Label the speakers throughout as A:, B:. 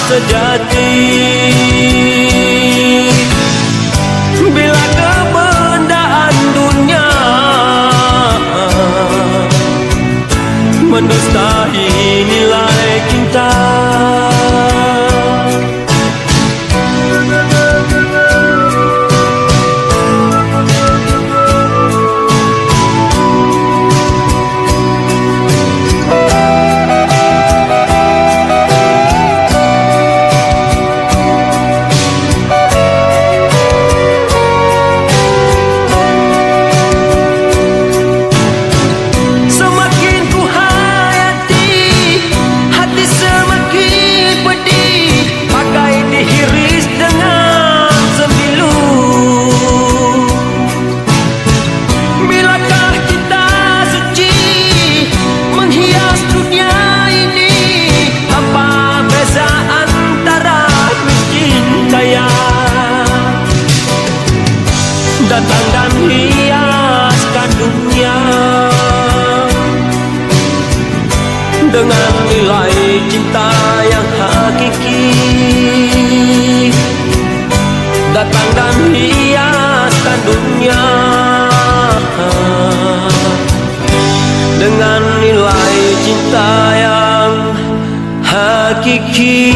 A: Sejati bila kebendaan dunia mendustai nilai cinta. Datang dan hiaskan dunia dengan nilai cinta yang hakiki. Datang dan hiaskan dunia dengan nilai cinta yang hakiki.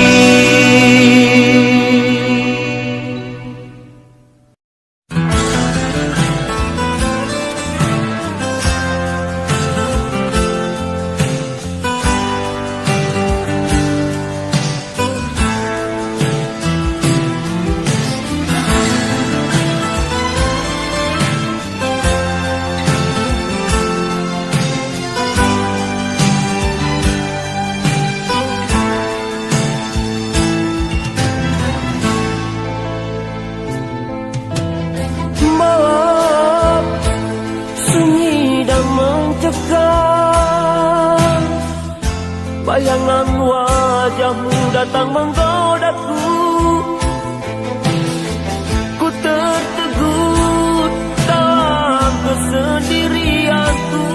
B: Bayangan wajahmu datang menggodaku. Ku tertegun dalam kesendirianku,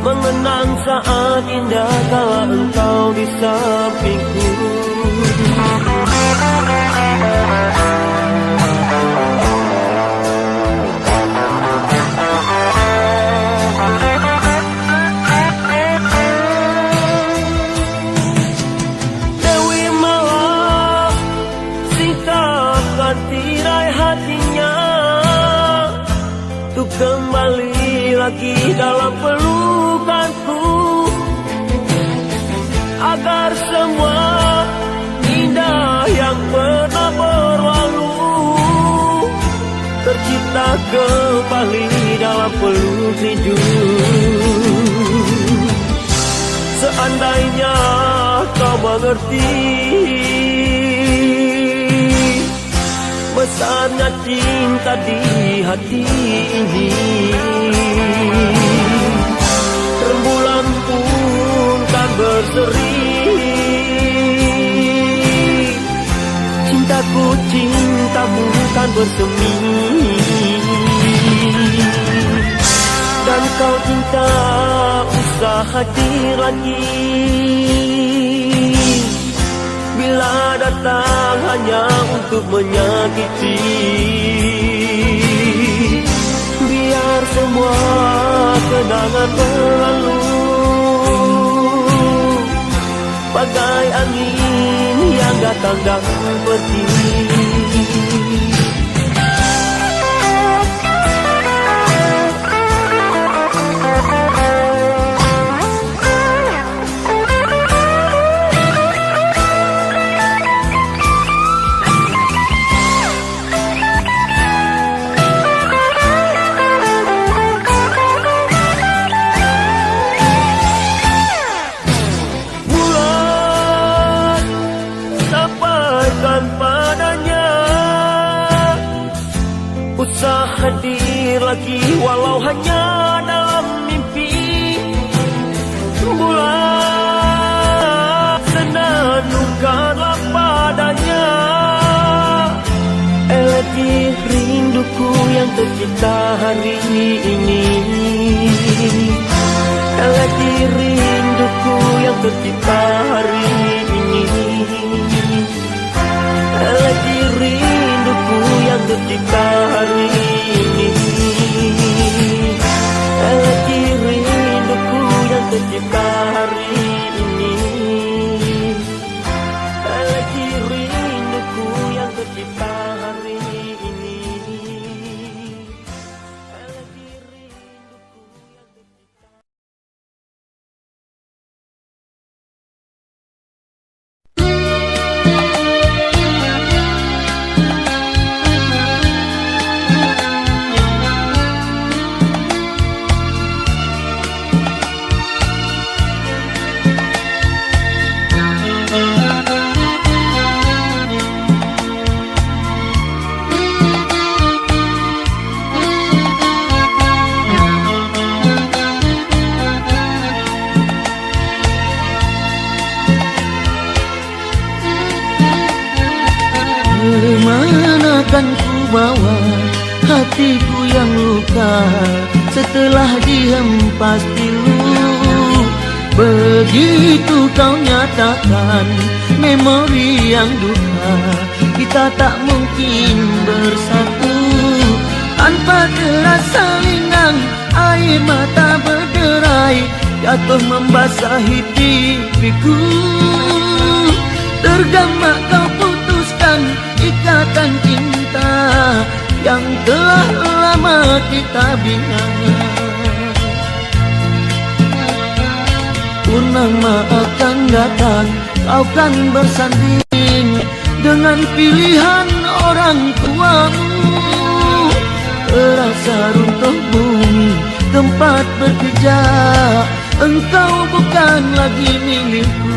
B: mengenang saat indah kala engkau di sampingku. Kembali lagi dalam pelukanku, agar semua indah yang pernah berlalu tercipta kembali dalam peluk rindu. Seandainya kau mengerti besarnya cinta di hati ini, rembulan pun kan berseri. akan bersemi. Dan kau cinta usah hadir lagi. Bila datang hanya untuk menyakiti. Biar semua kenangan berlalu bagai angin yang datang dan pergi. Usah hadir lagi walau hanya dalam mimpi. Bulan senandungkanlah padanya. Eleti rinduku yang tercipta hari ini. Eleti rinduku yang tercipta hari ini. Eleti rinduku yang tercipta hari ini. Eleti rinduku yang tercipta hari ini. Eleti rinduku yang tercipta hari ini. Eleti rinduku yang tercipta.
C: Kemanakan ku bawa hatiku yang luka setelah dihempas pilu. Begitu kau nyatakan memori yang duka, kita tak mungkin bersatu. Tanpa terasa linang air mata berderai jatuh membasahi pipiku. Tergambar kau putuskan ikatan cinta yang telah lama kita bina. Purnama akan datang, kau kan bersanding dengan pilihan orang tuamu. Terasa runtuh bumi tempat bekerja, engkau bukan lagi milikku.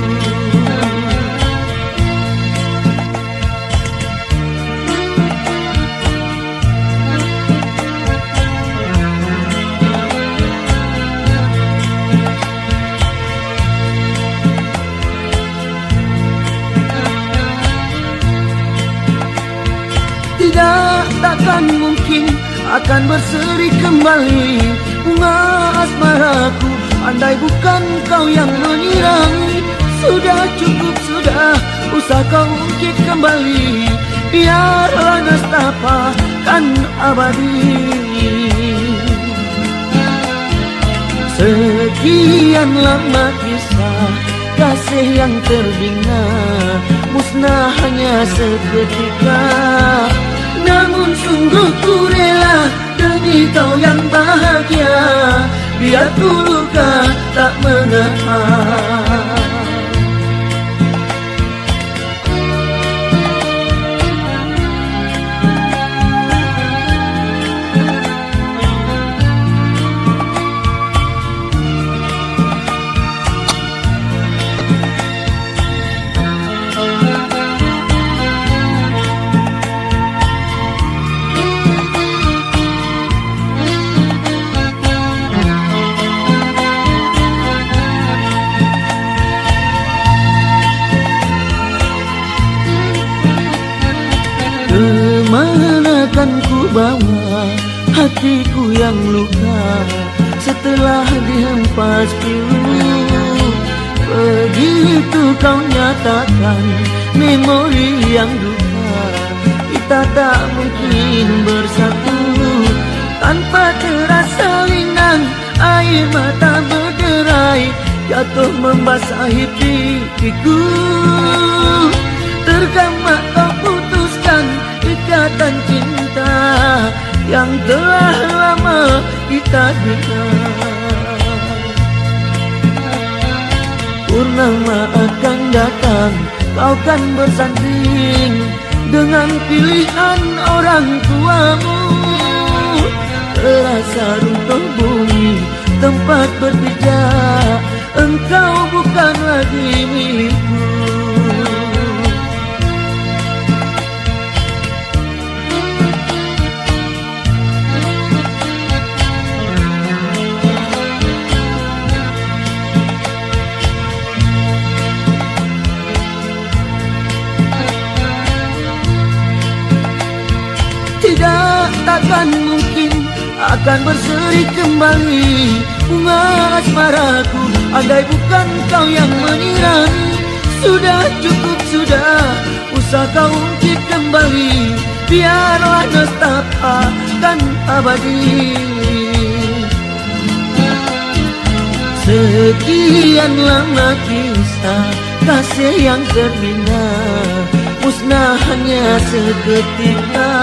C: Takkan mungkin akan berseri kembali bunga asmaraku, andai bukan kau yang menyirami. Sudah cukup, sudah, usah kau ungkit kembali. Biarlah nestapa kan abadi. Sekian lama kisah kasih yang terbina, musnah hanya seketika. Namun sungguh ku rela demi kau yang bahagia, biar ku luka tak menahan. bawa hatiku yang luka setelah dihempas pilu. Begitu kau nyatakan memori yang duka, kita tak mungkin bersatu. Tanpa terasa linang air mata berderai jatuh membasahi pipiku. Tergamak kau putuskan ikatan cinta yang telah lama kita bina. Purnama akan datang, kau kan bersanding dengan pilihan orang tuamu. Terasa runtuh bumi tempat berpijak, engkau bukan lagi milikku. Tidak, takkan mungkin akan berseri kembali bunga asmaraku, andai bukan kau yang menyirami. Sudah cukup, sudah, usah kau ungkit kembali, biarlah nestapa kan abadi. Sekian lama kisah kasih yang terbina, musnah hanya seketika.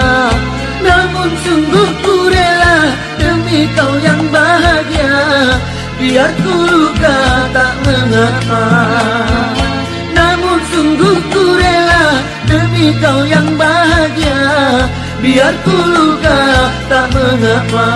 C: Namun sungguh ku rela demi kau yang bahagia, biar ku luka tak mengapa. Namun sungguh ku rela demi kau yang bahagia, biar ku luka tak mengapa.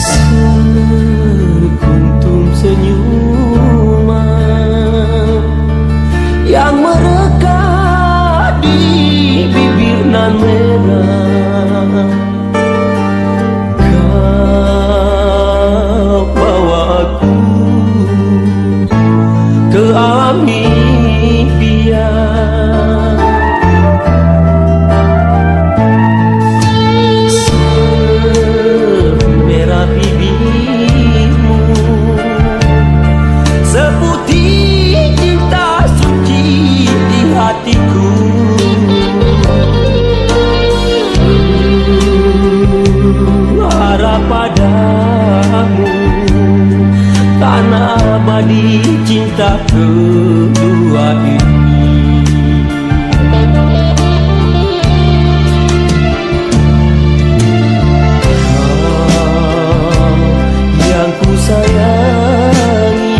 A: Sekuntum senyuman yang mereka di bibir nan merah, kau bawa aku ke alam impian. Semerah bibirmu, seputih cinta suci di hatiku. Harap padamu tanah abadi cinta kedua ini. Kau yang ku sayangi,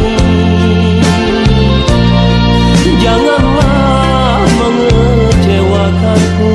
A: janganlah mengecewakanku.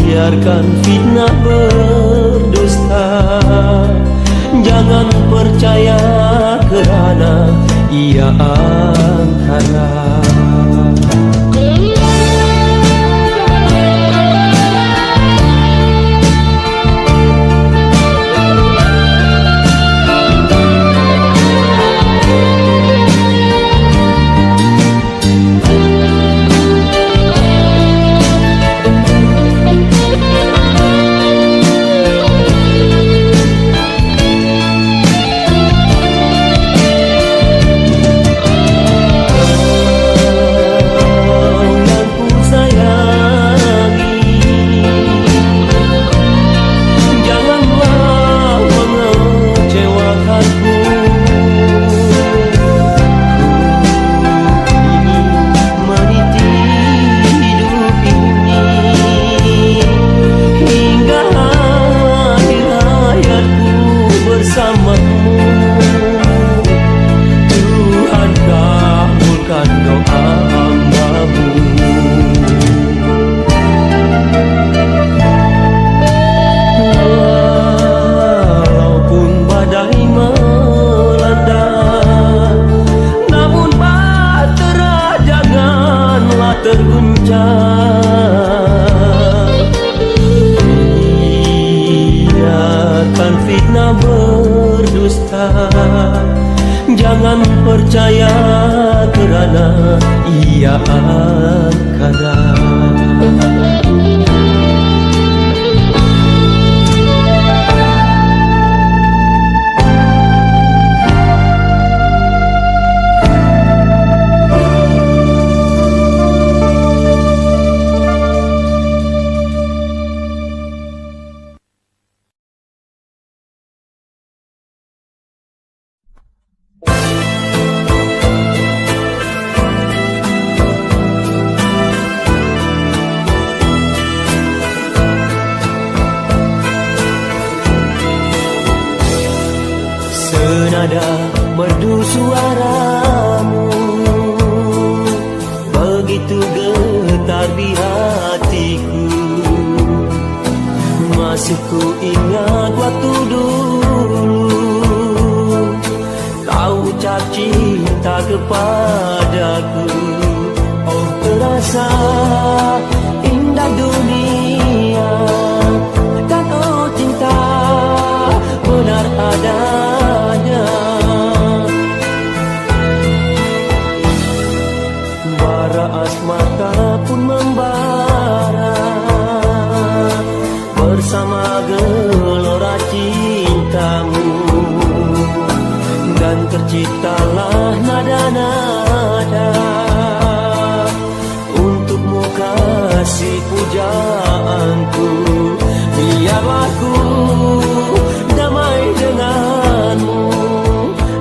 A: Biarkan fitnah berdusta, jangan percaya kerana ia angkara. fitnah berdusta. Jangan percaya kerana ia angkara. Senada merdu suaramu begitu getar di hatiku. Masih ku ingat waktu dulu kau ucap cinta kepadaku. Oh, terasa indah dunia, dan oh cinta benar adanya. Bara asmara pun membara bersama gelora cintamu, dan terciptalah nada-nada untukmu kasih pujaanku. Biarlah ku damai denganmu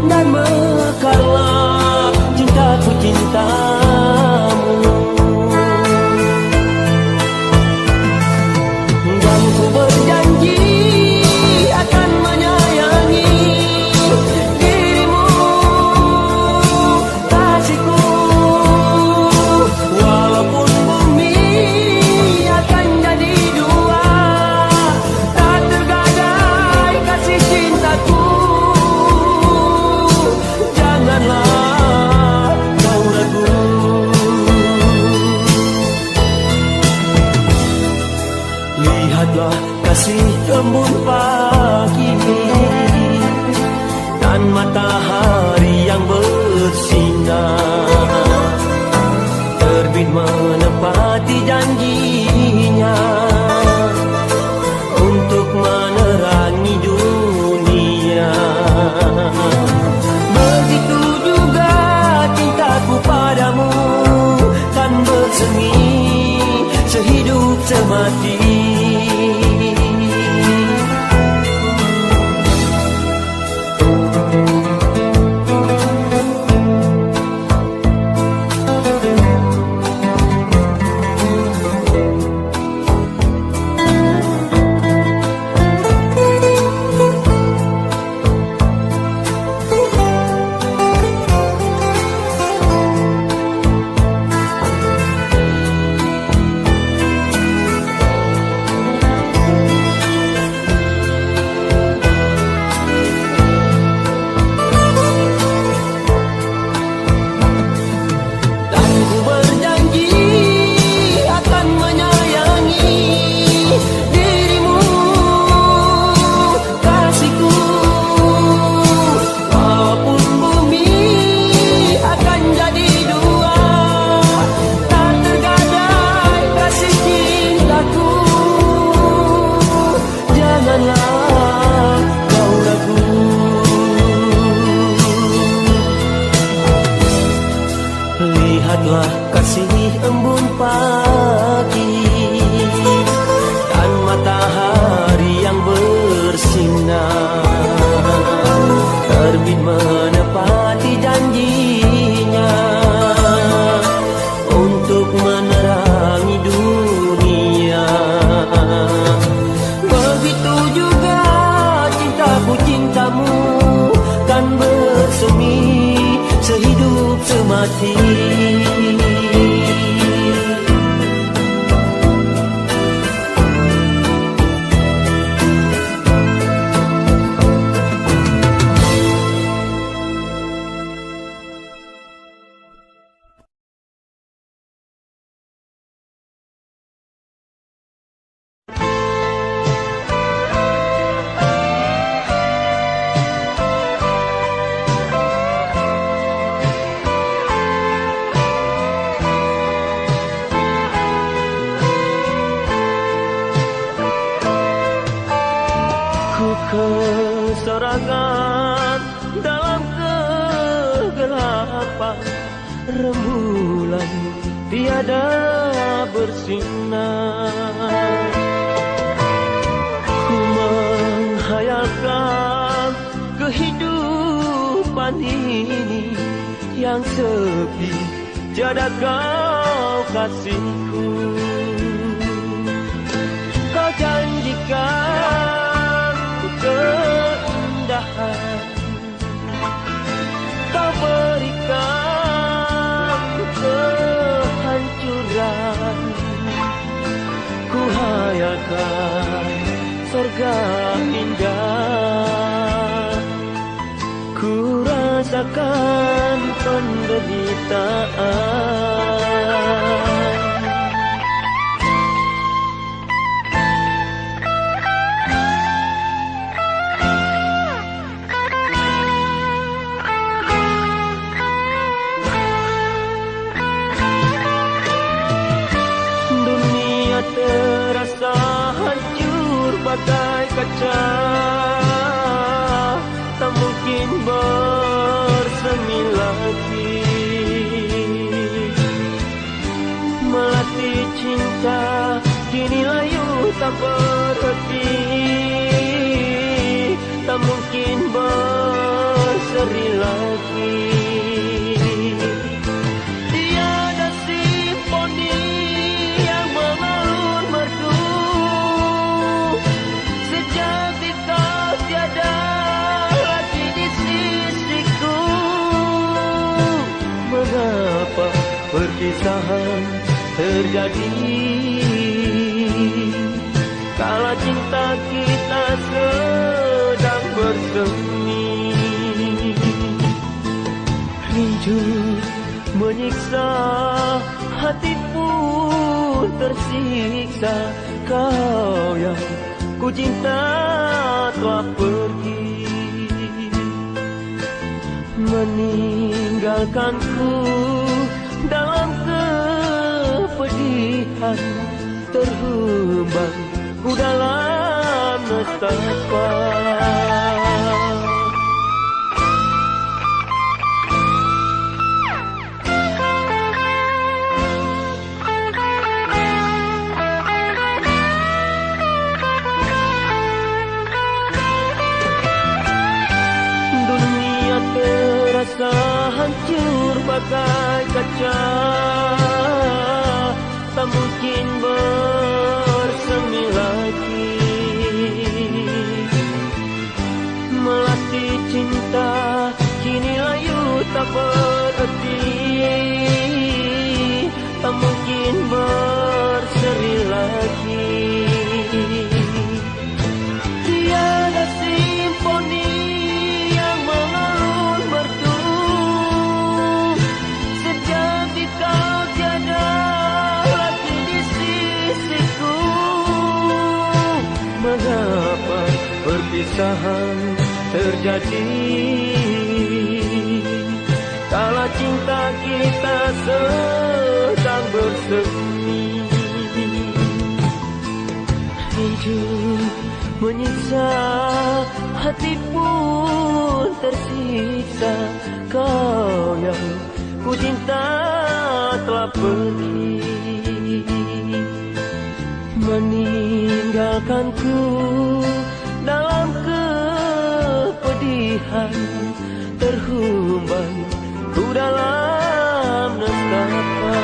A: dan mekarlah cintaku cintamu. Dan ku berjanji akan menyayangi dirimu, kasihku. Walaupun bumi akan jadi dua, tak tergadai kasih cintaku. Janganlah kau ragu. Lihatlah kasih embun pagi dan matahari yang bersinar, terbit menepati janjinya untuk menerangi dunia. Begitu juga cintaku padamu kan bersemi sehidup semati. Lihatlah kasih embun pagi dan matahari yang bersinar, terbit menepati janjinya untuk menerangi dunia. Begitu juga cintaku cintamu kan bersemi sehidup semati.
B: Ku kesorangan dalam kegelapan, rembulan tiada bersinar. Ku menghayalkan kehidupan ini yang sepi, tiada kau kasihku. Kau janjikan keindahan, kau berikan kehancuran. Ku hayalkan surga indah, ku rasakan penderitaan. Dunia terasa hancur bagai kaca, tak mungkin bersemi lagi. Melatih cinta kini layu tak berhenti, tak mungkin berseri lagi. Tiada simfoni yang mengalun merdu, sejati kau tiada lagi di sisiku. Mengapa perpisahan terjadi kala cinta kita sedang bersemi? Rindu menyiksa, hati pun tersiksa. Kau yang ku cinta telah pergi, meninggalkanku dalam kepedihan, terhembang ku dalam nestapa. Dunia terasa hancur bagai kaca, tak mungkin bersemi lagi. Melatih cinta kini layu tak berarti, tak mungkin berseri lagi. Tiada simfoni yang mengalun merdu, sejati kau tiada lagi di sisiku. Mengapa perpisahan terjadi kala cinta kita sedang bersemi? Rindu menyiksa, hati pun tersiksa. Kau yang ku cinta telah pergi, meninggalkanku dalam kepedihan, terhembang ku dalam nestapa.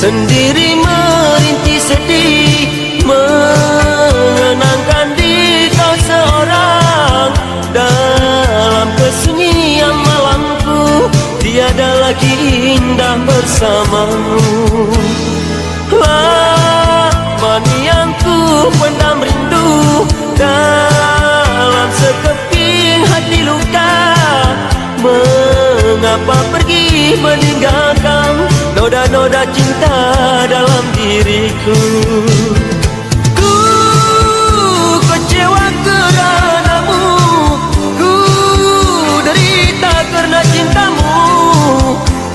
B: Sendiri merintih sedih, mengenangkan di kau seorang. Dalam kesunyian malamku tiada lagi
A: indah bersamamu. Lama yang ku pendam rindu, dalam sekeping hati luka. Mengapa pergi meninggalkan noda-noda cinta dalam diriku? Ku kecewa keranamu, ku derita karena cintamu.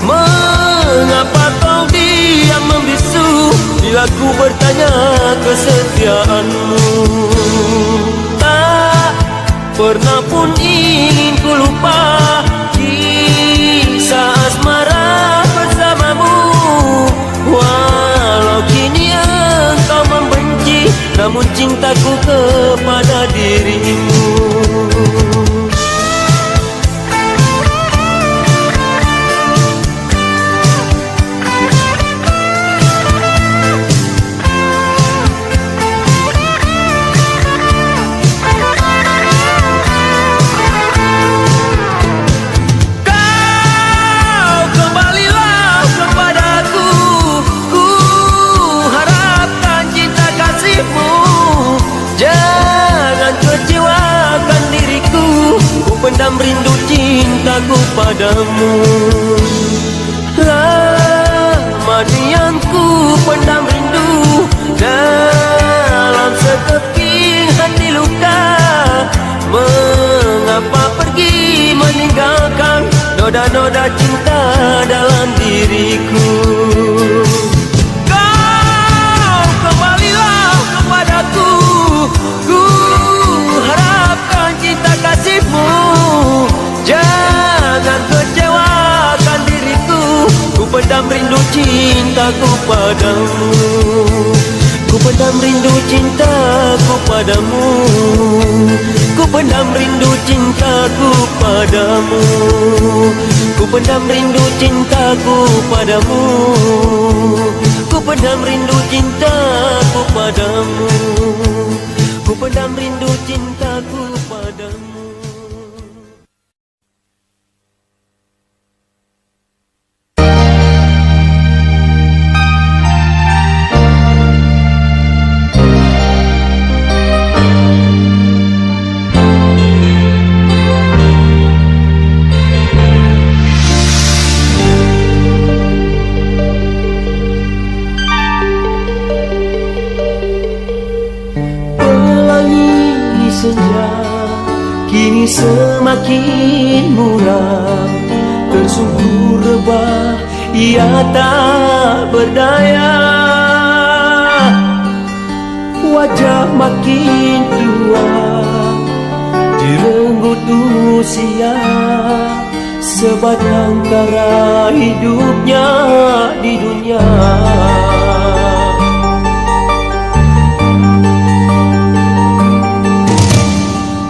A: Mengapa kau diam membisu bila ku bertanya kesetiaanmu? Tak pernah pun ingin ku lupa kisah asmara bersamamu. Walau kini engkau membenci, namun cintaku kepada dirimu. Pendam rindu cintaku padamu. Lama yang ku pendam rindu, dalam sekeping hati luka. Mengapa pergi meninggalkan noda-noda cinta dalam diriku? Kau kembalilah kepadaku, ku harapkan cinta kasihmu. Jangan kecewakan diriku, ku pendam rindu cintaku padamu. Ku pendam rindu cintaku padamu. Ku pendam rindu cintaku padamu. Ku pendam rindu cintaku padamu. Ku pendam rindu cintaku padamu. Ku pendam rindu cintaku padamu. Kini semakin muram, tersungkur rebah, ia tak berdaya. Wajah makin tua, direnggut usia, sebatang kara hidupnya di dunia.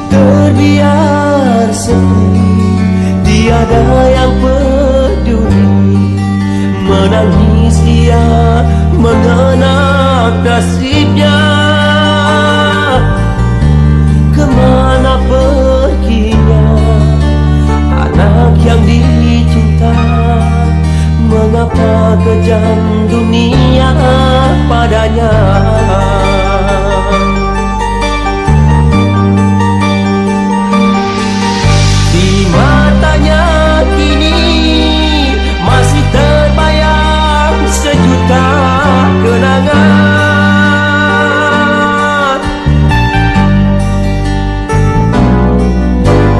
A: Terbiar sendiri, tiada yang peduli. Menangis ia mengenang nasibnya. Kemana perginya anak yang dicinta? Mengapa kejam dunia padanya? Masih terbayang sejuta kenangan.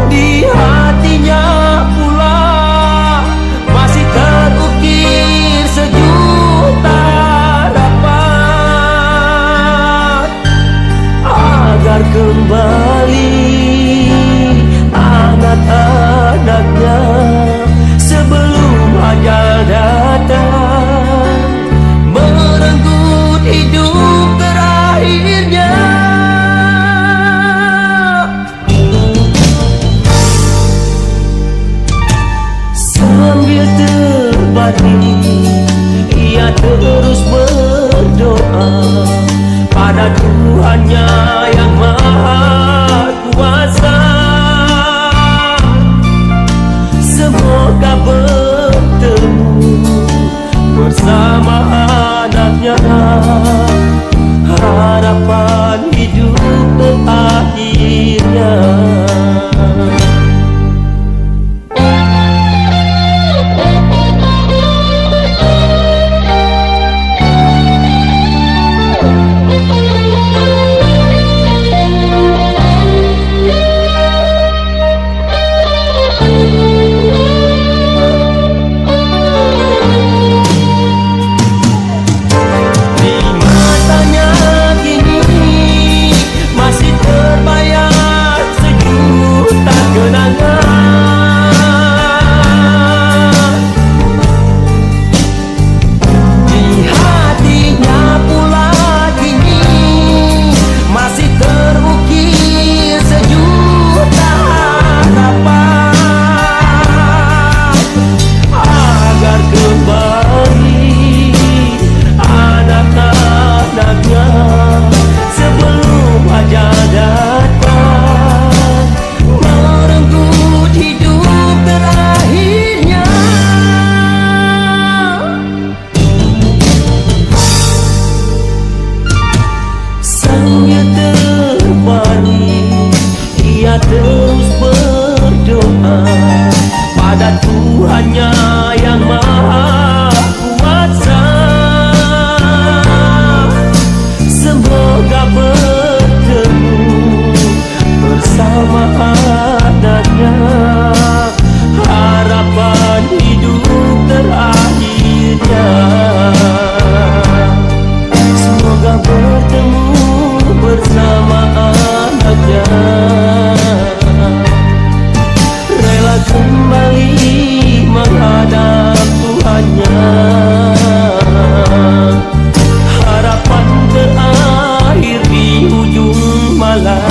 A: Di hatinya pula masih terukir sejuta harapan agar kembali anak-anaknya sebelum ajal datang, merenggut hidup terakhirnya. Sambil terbaring, ia terus berdoa pada Tuhannya yang Maha Kuasa. Semoga bertemu
B: bersama anaknya. Harapan hidup akhirnya. Terus berdoa pada Tuhannya yang Maha Kuasa. Semoga bertemu bersama anaknya. Harapan hidup terakhirnya. Semoga bertemu bersama anaknya. Kembali menghadap Tuhannya. Harapan terakhir di ujung malam.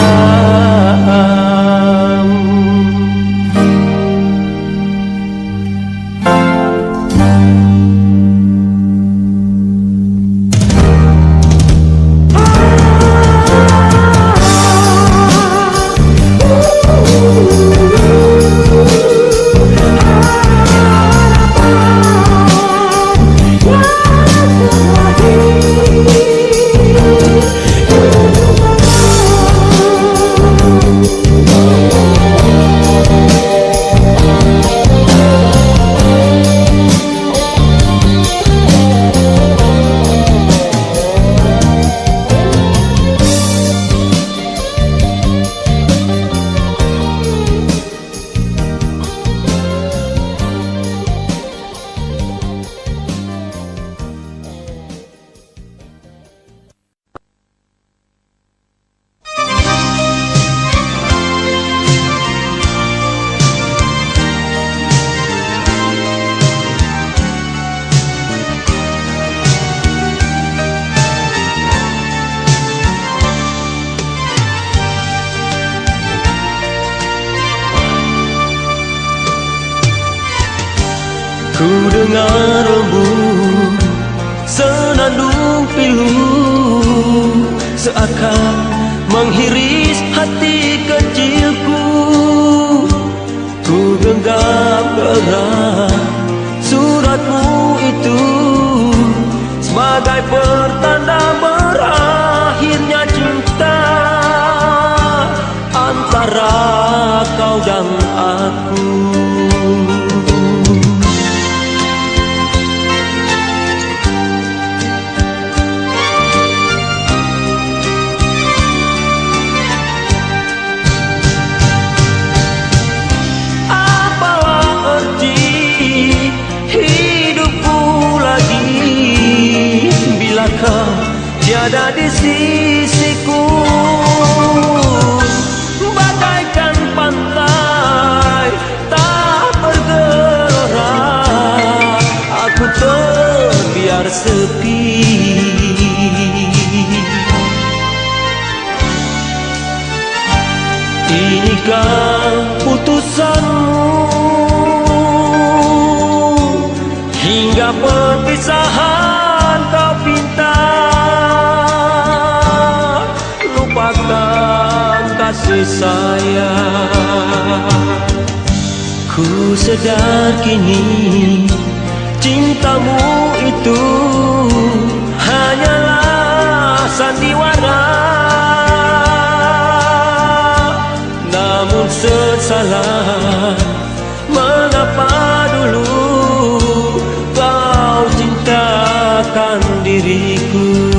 B: Ku dengar embun senandung pilu seakan menghiris hati kecilku. Ku genggam erat suratmu itu sebagai pertanda berakhirnya cinta antara kau dan aku. Tiada di sisiku, bagaikan pantai tak bergelora. Aku terbiar sepi. Inikah putusanmu hingga perpisahan kau pinta? Kasih sayang, ku sadar kini cintamu itu itu hanyalah sandiwara, namun sesalah mengapa dulu kau cintakan diriku.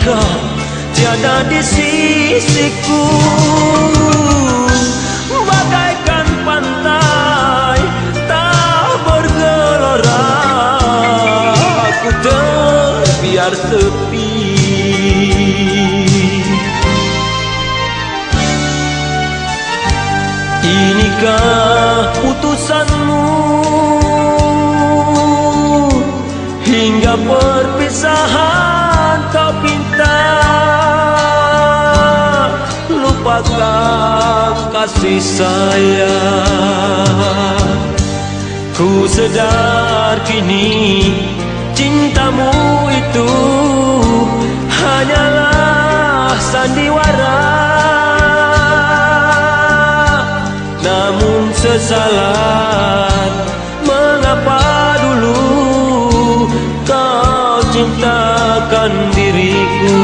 B: Kau tiada di sisiku, bagaikan pantai tak bergelora, aku terbiar sepi. Inikah putusanmu hingga perpisahan kau pinta? Lupakan kasih sayang. Ku sedar kini cintamu itu hanyalah sandiwara, namun sesalan mengapa dulu kau cintakan diriku.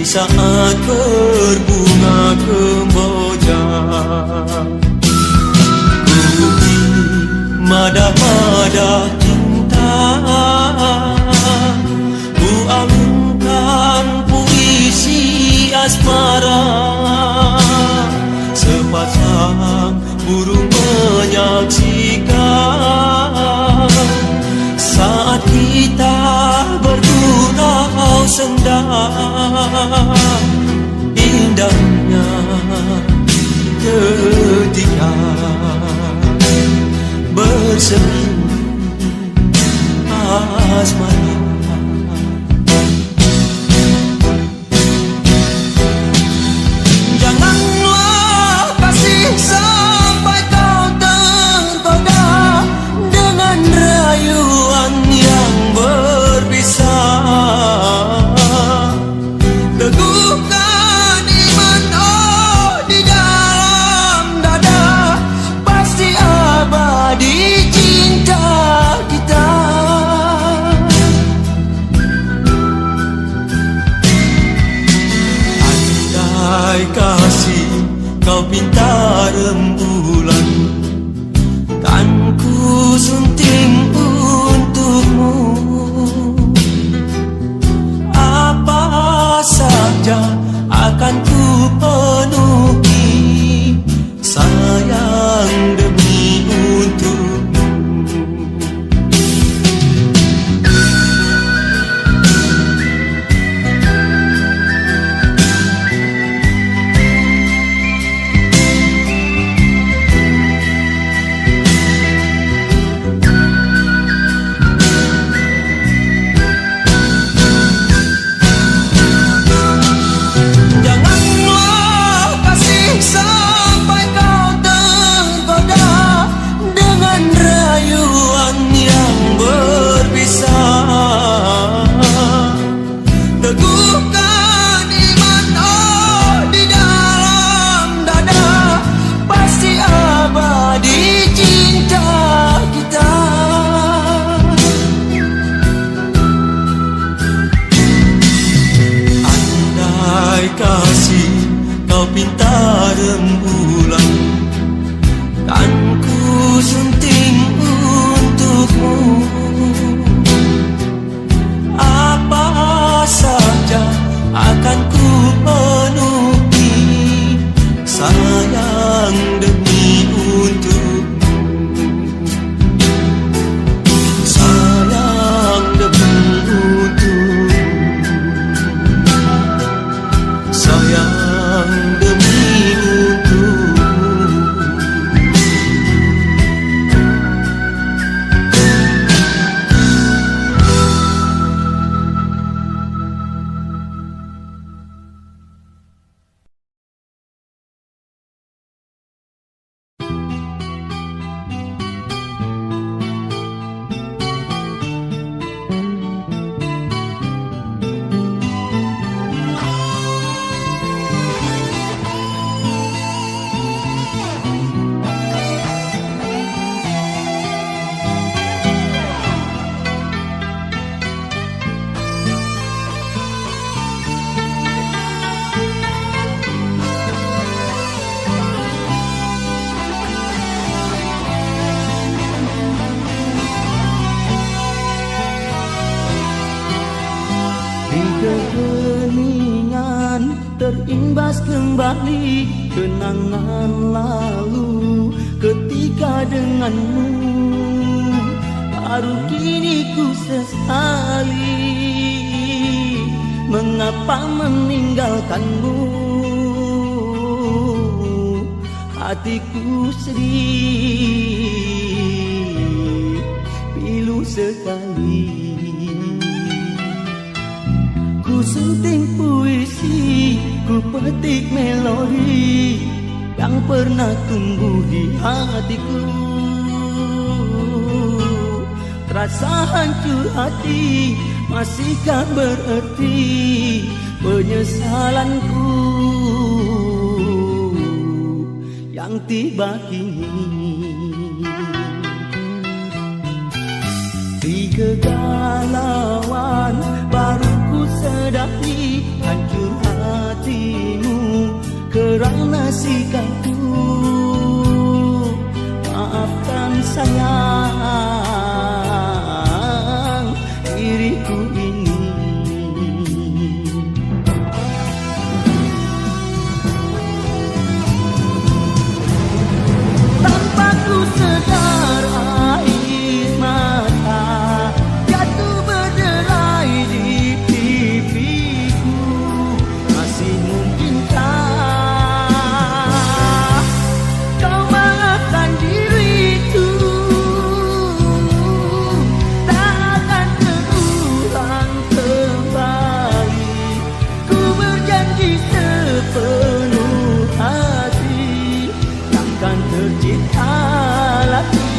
A: saat berbunga kemboja. Ku madah-madah cinta, ku alunkan puisi asmara. Sepasang burung menyaksikan saat kita bergurau senda. Indahnya ketika bersemi asmara. Janganlah kasih sampai kau tergoda dengan rayuan yang berbisa. Teguhkan iman di dalam dada, pasti abadi cinta kita. Andai kasih kau minta rembulan, kan ku sunting untukmu. Apa saja akan ku penuhi, sayang demi untukmu.
C: keheningan terimbas kembali kenangan lalu ketika denganmu. Baru kini ku sesali mengapa meninggalkanmu. Hatiku sedih pilu sekali. Ku sunting puisi, ku petik melodi yang pernah tumbuh di hatiku. Rasa hancur hati masihkah berarti penyesalanku yang tiba kini. Di kegalauan baru ku sedari hancur hatimu kerana sikapku. Maafkan sayang diriku ini. Tanpa ku sedar air mata jatuh berderai di pipiku. Masih mungkinkah kau maafkan diriku? Tak akan terulang kembali. Ku berjanji sepenuh hati takkan tercipta lagi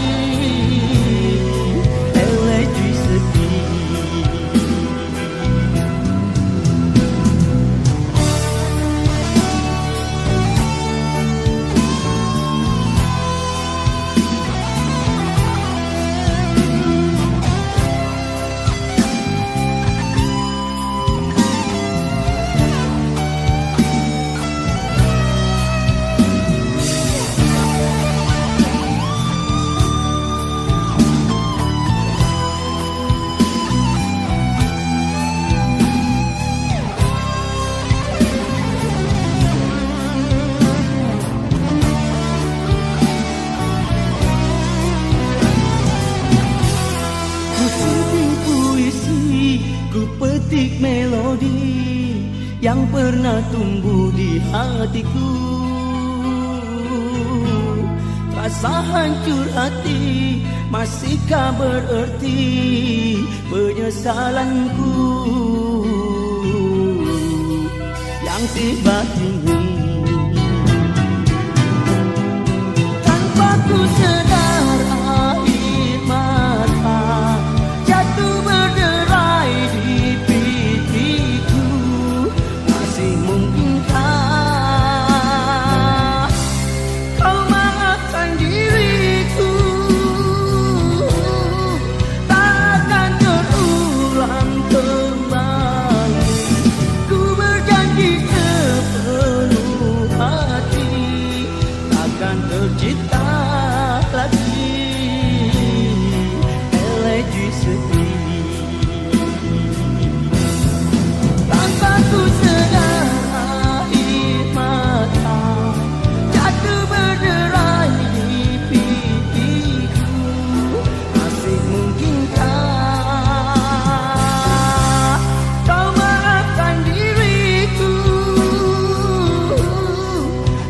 C: elegi sedih. Ku petik melodi yang pernah tumbuh di hatiku. Rasa hancur hati masihkah bererti penyesalanku yang tiba kini. Tanpa ku sedar air mata jatuh berderai di pipiku. Masih mungkinkah kau maafkan diriku? Takkan terulang kembali. Ku berjanji sepenuh hati takkan tercipta lagi elegi sedih. Tanpa ku sedar air mata jatuh berderai di pipiku. Masih mungkinkah kau maafkan diriku?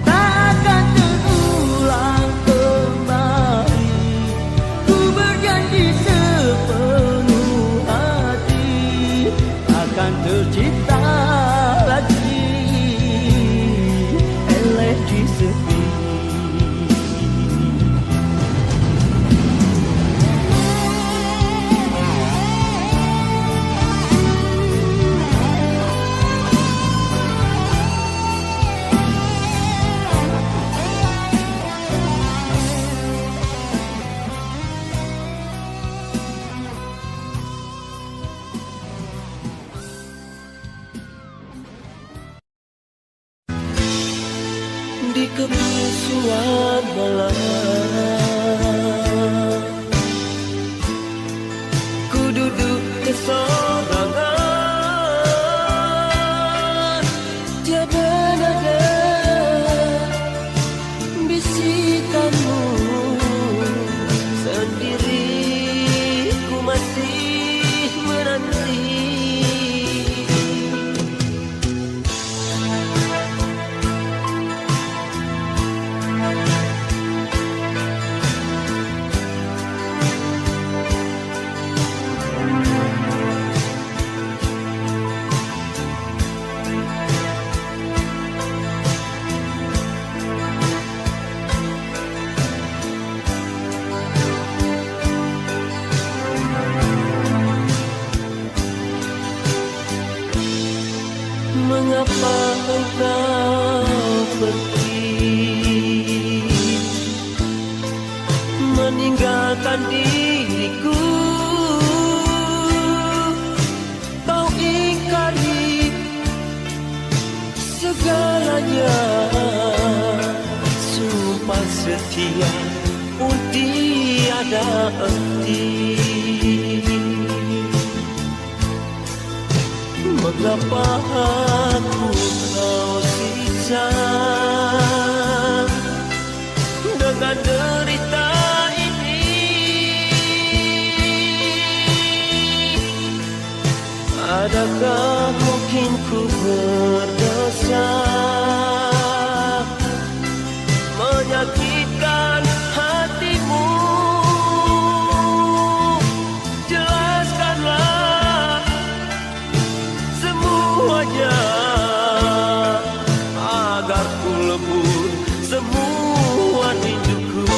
C: Takkan terulang kembali. Ku berjanji sepenuh hati takkan tercipta lagi elegi sedih. Di kebiasuan malam ku duduk kesorangan
B: Mengapa engkau pergi meninggalkan diriku? Kau ingkari segalanya, sumpah setia pun tiada arti. Mengapa aku kau siksa dengan derita ini? Adakah mungkin ku berdosa menyakitkan hatimu? Jelaskanlah semuanya agar ku lebur semua rinduku.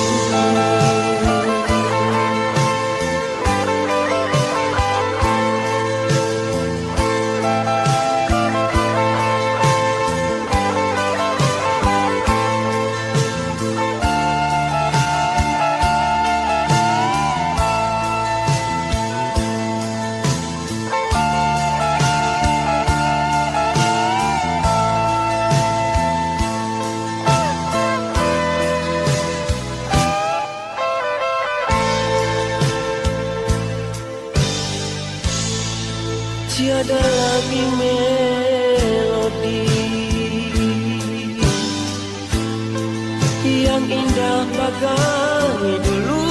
B: Tiada lagi melodi yang indah bagai dulu.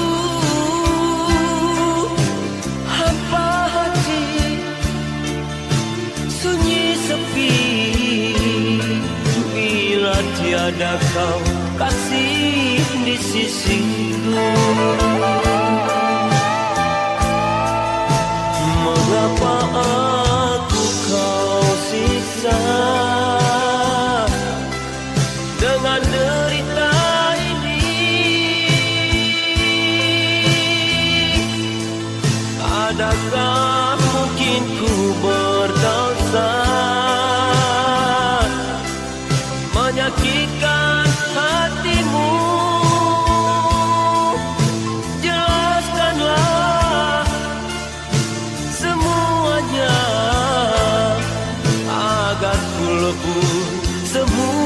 B: Hampa hati sunyi sepi bila tiada kau kasih di sisiku. Mengapa aku kau siksa dengan derita ini? Adakah mungkin ku berdosa menyakitkan hatimu? Jelaskanlah semuanya agar ku lebur semua